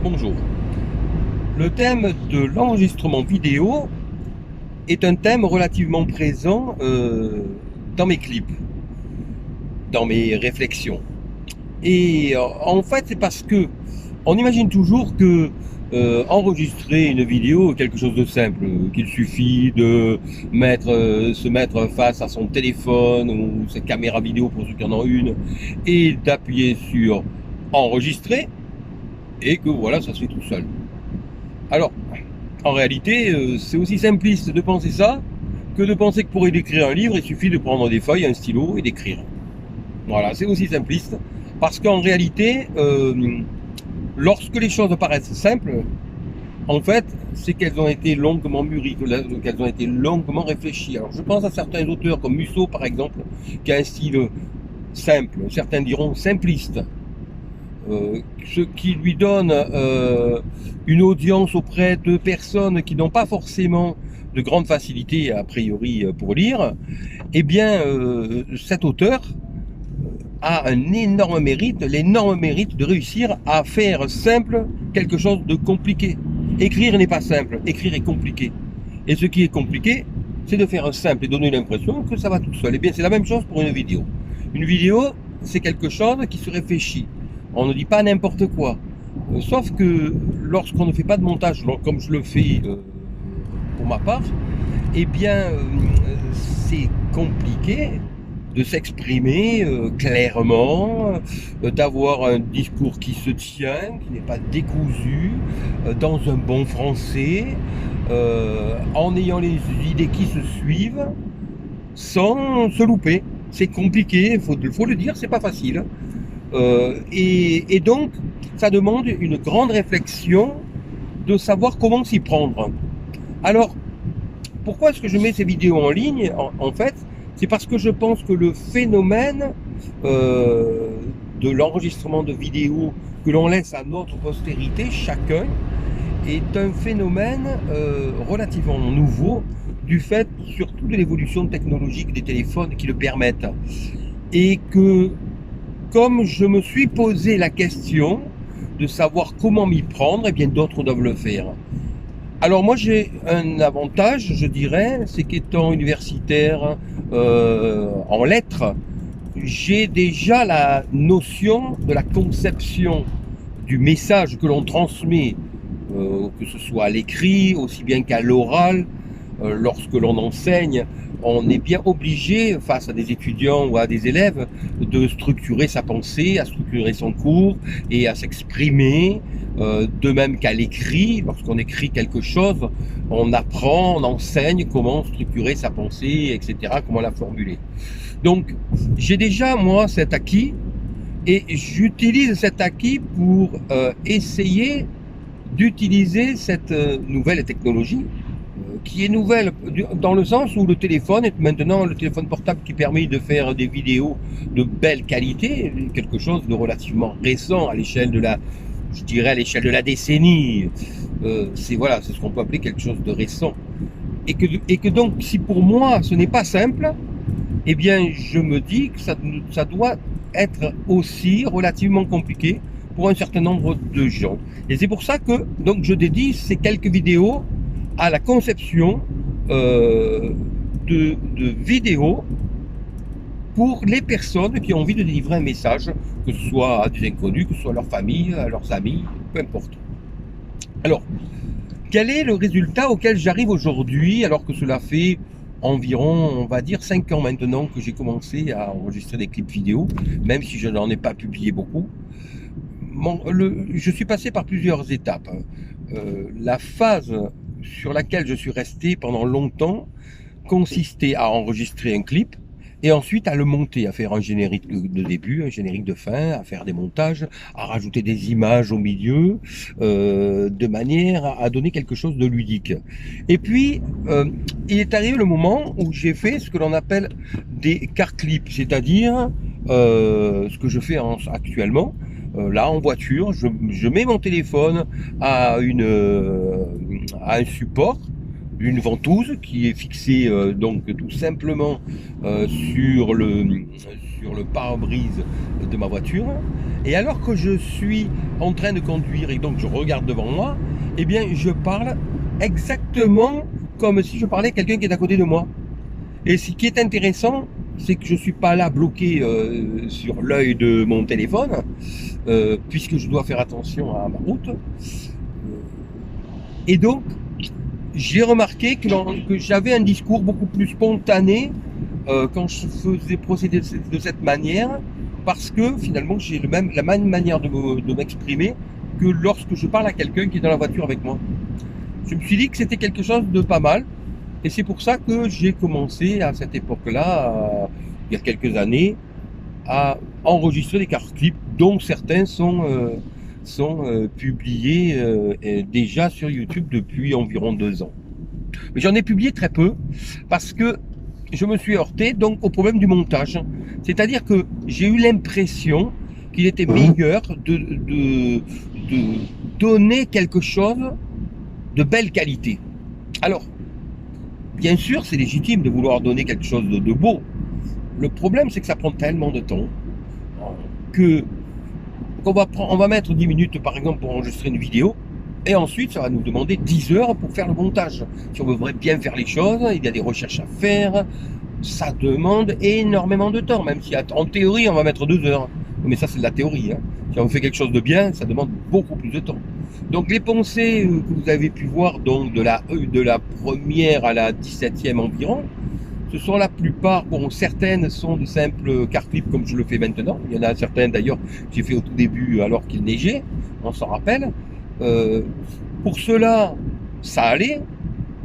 Bonjour. Le thème de l'enregistrement vidéo est un thème relativement présent dans mes clips, dans mes réflexions. Et en fait, c'est parce que on imagine toujours que enregistrer une vidéo est quelque chose de simple, qu'il suffit de se mettre face à son téléphone ou sa caméra vidéo pour ceux qui en ont une et d'appuyer sur enregistrer et que voilà, ça se fait tout seul. Alors, en réalité, c'est aussi simpliste de penser ça que de penser que pour écrire un livre, il suffit de prendre des feuilles, un stylo et d'écrire. Voilà, c'est aussi simpliste. Parce qu'en réalité, lorsque les choses paraissent simples, en fait, c'est qu'elles ont été longuement mûries, qu'elles ont été longuement réfléchies. Alors, je pense à certains auteurs comme Musso, par exemple, qui a un style simple, certains diront simpliste, ce qui lui donne une audience auprès de personnes qui n'ont pas forcément de grande facilité a priori pour lire, eh bien cet auteur a un énorme mérite, l'énorme mérite de réussir à faire simple quelque chose de compliqué. Écrire n'est pas simple, écrire est compliqué. Et ce qui est compliqué, c'est de faire simple et donner l'impression que ça va tout seul. Eh bien c'est la même chose pour une vidéo. Une vidéo, c'est quelque chose qui se réfléchit. On ne dit pas n'importe quoi. Sauf que lorsqu'on ne fait pas de montage, comme je le fais pour ma part, eh bien, c'est compliqué de s'exprimer clairement, d'avoir un discours qui se tient, qui n'est pas décousu, dans un bon français, en ayant les idées qui se suivent, sans se louper. C'est compliqué, faut le dire, c'est pas facile. Et donc, ça demande une grande réflexion de savoir comment s'y prendre. Alors, pourquoi est-ce que je mets ces vidéos en ligne? En fait, c'est parce que je pense que le phénomène de l'enregistrement de vidéos que l'on laisse à notre postérité, chacun, est un phénomène relativement nouveau du fait surtout de l'évolution technologique des téléphones qui le permettent. Et que comme je me suis posé la question de savoir comment m'y prendre, et bien d'autres doivent le faire. Alors moi j'ai un avantage, je dirais, c'est qu'étant universitaire en lettres, j'ai déjà la notion de la conception du message que l'on transmet, que ce soit à l'écrit, aussi bien qu'à l'oral, lorsque l'on enseigne. On est bien obligé, face à des étudiants ou à des élèves, de structurer sa pensée, à structurer son cours et à s'exprimer, de même qu'à l'écrit. Lorsqu'on écrit quelque chose, on apprend, on enseigne comment structurer sa pensée, etc., comment la formuler. Donc, j'ai déjà, moi, cet acquis, et j'utilise cet acquis pour essayer d'utiliser cette nouvelle technologie, qui est nouvelle dans le sens où le téléphone est maintenant le téléphone portable qui permet de faire des vidéos de belle qualité, quelque chose de relativement récent à l'échelle de la, je dirais à l'échelle de la décennie. C'est voilà, c'est ce qu'on peut appeler quelque chose de récent. Et que donc, si pour moi ce n'est pas simple, eh bien je me dis que ça doit être aussi relativement compliqué pour un certain nombre de gens. Et c'est pour ça que donc je dédie ces quelques vidéos à la conception de vidéos pour les personnes qui ont envie de délivrer un message, que ce soit à des inconnus, que ce soit à leur famille, à leurs amis, peu importe. Alors, quel est le résultat auquel j'arrive aujourd'hui, alors que cela fait environ, on va dire, 5 ans maintenant que j'ai commencé à enregistrer des clips vidéo, même si je n'en ai pas publié beaucoup. Je suis passé par plusieurs étapes. La phase sur laquelle je suis resté pendant longtemps consistait à enregistrer un clip et ensuite à le monter, à faire un générique de début, un générique de fin, à faire des montages, à rajouter des images au milieu, de manière à donner quelque chose de ludique. Et puis, il est arrivé le moment où j'ai fait ce que l'on appelle des car clips, c'est-à-dire ce que je fais actuellement. Là en voiture, je mets mon téléphone à un support, une ventouse qui est fixée donc tout simplement sur le pare-brise de ma voiture. Et alors que je suis en train de conduire et donc je regarde devant moi, eh bien je parle exactement comme si je parlais à quelqu'un qui est à côté de moi. Et ce qui est intéressant, c'est que je ne suis pas là bloqué sur l'œil de mon téléphone, puisque je dois faire attention à ma route. Et donc, j'ai remarqué que j'avais un discours beaucoup plus spontané quand je faisais procéder de cette manière, parce que finalement j'ai la même manière de m'exprimer que lorsque je parle à quelqu'un qui est dans la voiture avec moi. Je me suis dit que c'était quelque chose de pas mal, et c'est pour ça que j'ai commencé à cette époque-là, il y a quelques années, à enregistrer des clips dont certains sont publiés déjà sur YouTube depuis environ 2 ans. Mais j'en ai publié très peu parce que je me suis heurté donc au problème du montage. C'est-à-dire que j'ai eu l'impression qu'il était meilleur de donner quelque chose de belle qualité. Alors, bien sûr, c'est légitime de vouloir donner quelque chose de beau. Le problème, c'est que ça prend tellement de temps qu'on va mettre 10 minutes, par exemple, pour enregistrer une vidéo, et ensuite, ça va nous demander 10 heures pour faire le montage. Si on veut bien faire les choses, il y a des recherches à faire, ça demande énormément de temps, même si en théorie, on va mettre 2 heures. Mais ça, c'est de la théorie. Hein. Si on fait quelque chose de bien, ça demande beaucoup plus de temps. Donc, les pensées que vous avez pu voir, donc de la première à la 17e environ, ce sont la plupart, bon, certaines sont de simples car clips comme je le fais maintenant. Il y en a certaines d'ailleurs que j'ai fait au tout début alors qu'il neigeait, on s'en rappelle. Pour cela, ça allait,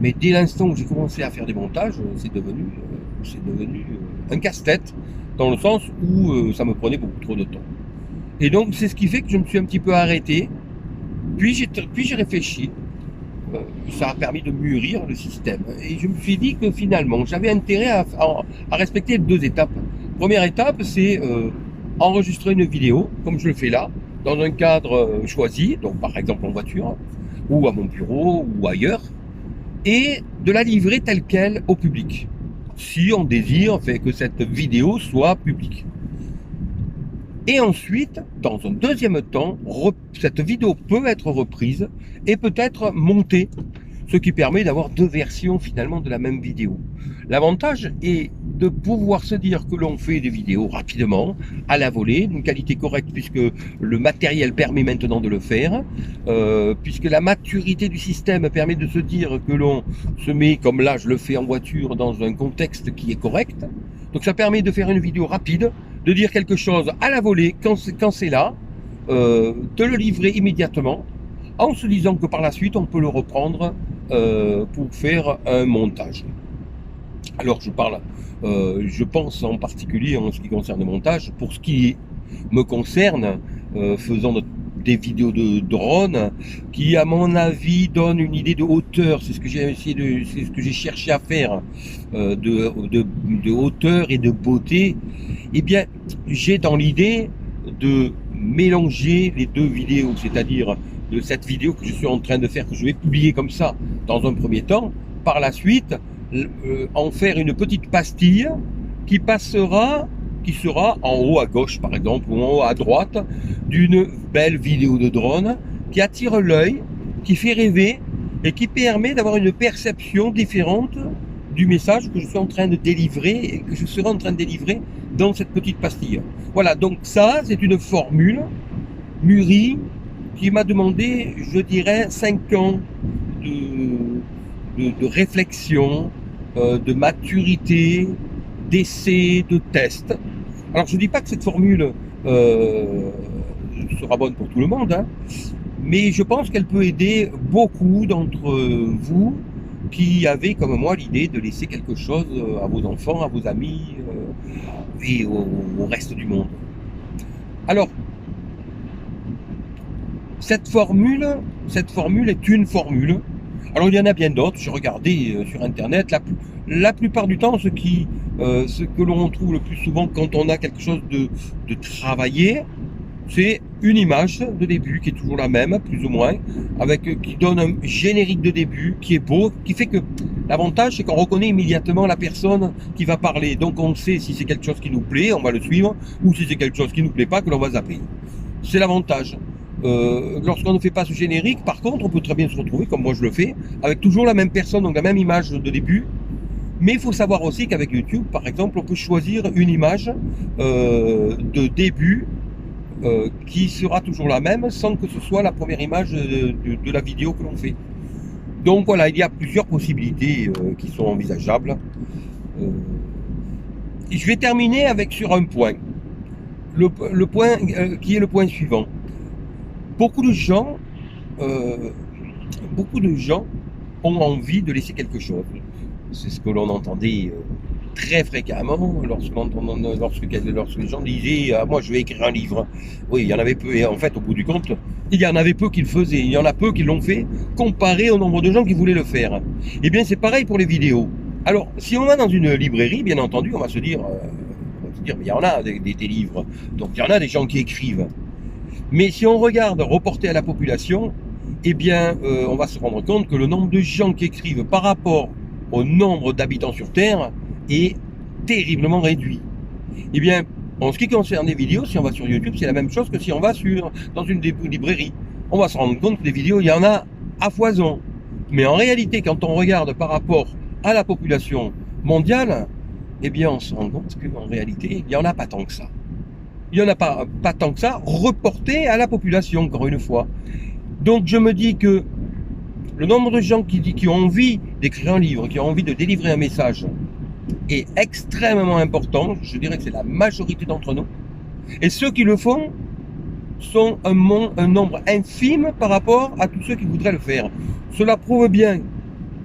mais dès l'instant où j'ai commencé à faire des montages, c'est devenu un casse-tête, dans le sens où ça me prenait beaucoup trop de temps. Et donc c'est ce qui fait que je me suis un petit peu arrêté, puis j'ai réfléchi. Ça a permis de mûrir le système. Et je me suis dit que finalement, j'avais intérêt à respecter 2 étapes. Première étape, c'est enregistrer une vidéo, comme je le fais là, dans un cadre choisi, donc par exemple en voiture, ou à mon bureau, ou ailleurs, et de la livrer telle quelle au public, si on désire que cette vidéo soit publique. Et ensuite, dans un deuxième temps, cette vidéo peut être reprise et peut être montée, ce qui permet d'avoir 2 versions finalement de la même vidéo. L'avantage est de pouvoir se dire que l'on fait des vidéos rapidement, à la volée, d'une qualité correcte, puisque le matériel permet maintenant de le faire, puisque la maturité du système permet de se dire que l'on se met, comme là je le fais en voiture, dans un contexte qui est correct. Donc ça permet de faire une vidéo rapide, de dire quelque chose à la volée quand c'est là, de le livrer immédiatement, en se disant que par la suite on peut le reprendre pour faire un montage. Alors je pense en particulier en ce qui concerne le montage, pour ce qui me concerne, faisant des vidéos de drone qui à mon avis donnent une idée de hauteur, c'est ce que j'ai cherché à faire, de hauteur et de beauté. Eh bien j'ai dans l'idée de mélanger les 2 vidéos, c'est-à-dire de cette vidéo que je suis en train de faire, que je vais publier comme ça dans un premier temps, par la suite en faire une petite pastille qui sera en haut à gauche par exemple, ou en haut à droite d'une belle vidéo de drone qui attire l'œil, qui fait rêver et qui permet d'avoir une perception différente du message que je suis en train de délivrer et que je serai en train de délivrer dans cette petite pastille. Voilà, donc ça c'est une formule mûrie qui m'a demandé, je dirais, 5 ans de réflexion, de maturité, d'essai, de test. Alors je ne dis pas que cette formule sera bonne pour tout le monde, hein, mais je pense qu'elle peut aider beaucoup d'entre vous qui avez comme moi l'idée de laisser quelque chose à vos enfants, à vos amis et au reste du monde. Alors, cette formule est une formule. Alors il y en a bien d'autres, j'ai regardé sur internet, la plupart du temps ce que l'on trouve le plus souvent quand on a quelque chose de travaillé, c'est une image de début qui est toujours la même, plus ou moins, qui donne un générique de début qui est beau, qui fait que l'avantage c'est qu'on reconnaît immédiatement la personne qui va parler. Donc on sait si c'est quelque chose qui nous plaît, on va le suivre, ou si c'est quelque chose qui nous plaît pas, que l'on va zapper. C'est l'avantage. Lorsqu'on ne fait pas ce générique, par contre, on peut très bien se retrouver, comme moi je le fais, avec toujours la même personne, donc la même image de début. Mais il faut savoir aussi qu'avec YouTube, par exemple, on peut choisir une image de début qui sera toujours la même sans que ce soit la première image de la vidéo que l'on fait. Donc voilà, il y a plusieurs possibilités qui sont envisageables. Je vais terminer sur un point. Le point qui est le point suivant. Beaucoup de gens ont envie de laisser quelque chose. C'est ce que l'on entendait très fréquemment lorsque les gens disaient ah, moi je vais écrire un livre. Oui, il y en avait peu, et en fait au bout du compte il y en avait peu qui le faisaient, il y en a peu qui l'ont fait comparé au nombre de gens qui voulaient le faire. Et bien c'est pareil pour les vidéos. Alors si on va dans une librairie, bien entendu on va se dire mais il y en a des livres, donc il y en a des gens qui écrivent. Mais si on regarde reporté à la population, eh bien on va se rendre compte que le nombre de gens qui écrivent par rapport au nombre d'habitants sur Terre est terriblement réduit. Eh bien, en ce qui concerne les vidéos, si on va sur YouTube, c'est la même chose que si on va dans une librairie. On va se rendre compte que des vidéos, il y en a à foison. Mais en réalité, quand on regarde par rapport à la population mondiale, eh bien, on se rend compte qu'en réalité, il n'y en a pas tant que ça. Il n'y en a pas tant que ça reporté à la population, encore une fois. Donc, je me dis que le nombre de gens qui ont envie d'écrire un livre, qui ont envie de délivrer un message, est extrêmement important. Je dirais que c'est la majorité d'entre nous. Et ceux qui le font sont un nombre infime par rapport à tous ceux qui voudraient le faire. Cela prouve bien,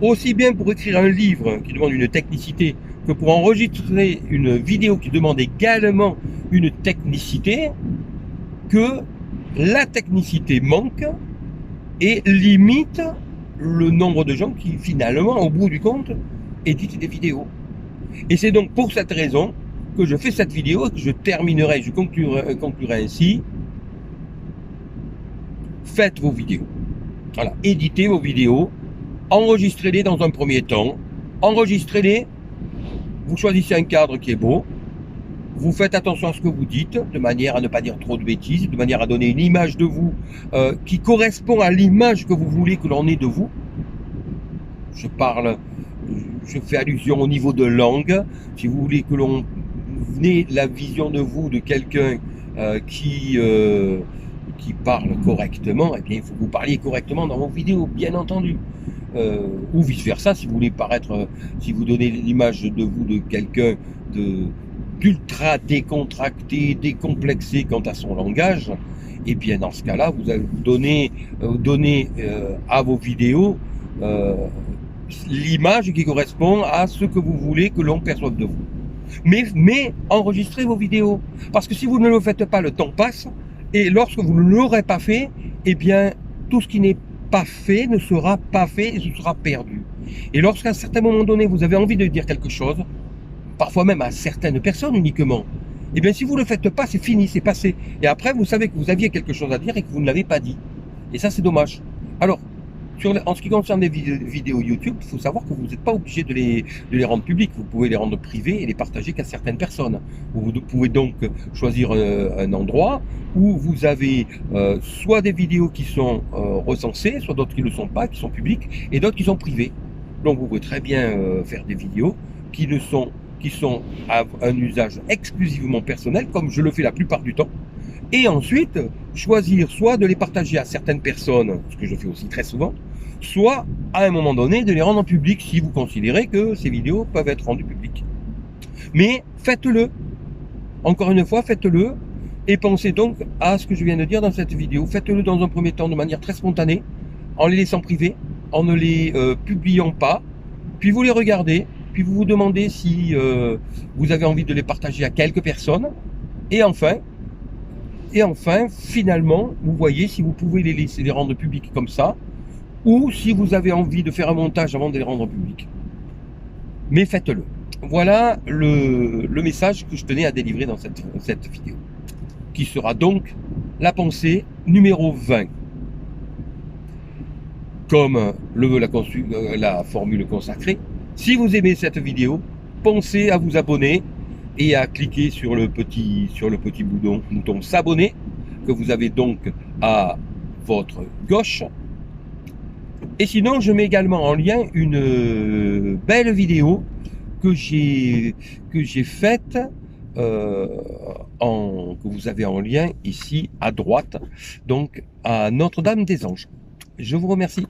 aussi bien pour écrire un livre qui demande une technicité, que pour enregistrer une vidéo qui demande également une technicité, que la technicité manque et limite le nombre de gens qui finalement, au bout du compte, éditent des vidéos. Et c'est donc pour cette raison que je fais cette vidéo et que je terminerai, je conclurai ainsi. Faites vos vidéos. Voilà, éditez vos vidéos, enregistrez-les dans un premier temps, enregistrez-les, vous choisissez un cadre qui est beau, vous faites attention à ce que vous dites, de manière à ne pas dire trop de bêtises, de manière à donner une image de vous qui correspond à l'image que vous voulez que l'on ait de vous. Je fais allusion au niveau de langue. Si vous voulez que l'on ait la vision de vous de quelqu'un qui parle correctement, eh bien il faut que vous parliez correctement dans vos vidéos, bien entendu. Ou vice versa, si vous voulez si vous donnez l'image de vous de quelqu'un d'ultra décontracté, décomplexé quant à son langage, et bien dans ce cas-là, vous allez donner à vos vidéos l'image qui correspond à ce que vous voulez que l'on perçoive de vous. Mais enregistrez vos vidéos, parce que si vous ne le faites pas, le temps passe, et lorsque vous ne l'aurez pas fait, eh bien tout ce qui n'est pas fait ne sera pas fait et ce sera perdu. Et lorsqu'à un certain moment donné, vous avez envie de dire quelque chose, parfois même à certaines personnes uniquement, et bien si vous ne le faites pas, c'est fini, c'est passé. Et après, vous savez que vous aviez quelque chose à dire et que vous ne l'avez pas dit. Et ça, c'est dommage. Alors, en ce qui concerne les vidéos YouTube, il faut savoir que vous n'êtes pas obligé de les rendre publiques. Vous pouvez les rendre privées et les partager qu'à certaines personnes. Vous pouvez donc choisir un endroit où vous avez soit des vidéos qui sont recensées, soit d'autres qui ne le sont pas, qui sont publiques, et d'autres qui sont privées. Donc vous pouvez très bien faire des vidéos qui sont à un usage exclusivement personnel, comme je le fais la plupart du temps, et ensuite choisir soit de les partager à certaines personnes, ce que je fais aussi très souvent, soit à un moment donné de les rendre publics si vous considérez que ces vidéos peuvent être rendues publiques. Mais faites-le, encore une fois, faites-le, et pensez donc à ce que je viens de dire dans cette vidéo. Faites-le dans un premier temps de manière très spontanée, en les laissant privés, en ne les publiant pas, puis vous les regardez, puis vous vous demandez si vous avez envie de les partager à quelques personnes, et enfin, finalement, vous voyez si vous pouvez les rendre publics comme ça, ou si vous avez envie de faire un montage avant de les rendre publics. Mais faites-le. Voilà le message que je tenais à délivrer dans cette vidéo, qui sera donc la pensée numéro 20. Comme le veut la formule consacrée, si vous aimez cette vidéo, pensez à vous abonner et à cliquer sur le petit bouton s'abonner que vous avez donc à votre gauche. Et sinon, je mets également en lien une belle vidéo que j'ai faite, que vous avez en lien ici à droite, donc à Notre-Dame-des-Anges. Je vous remercie.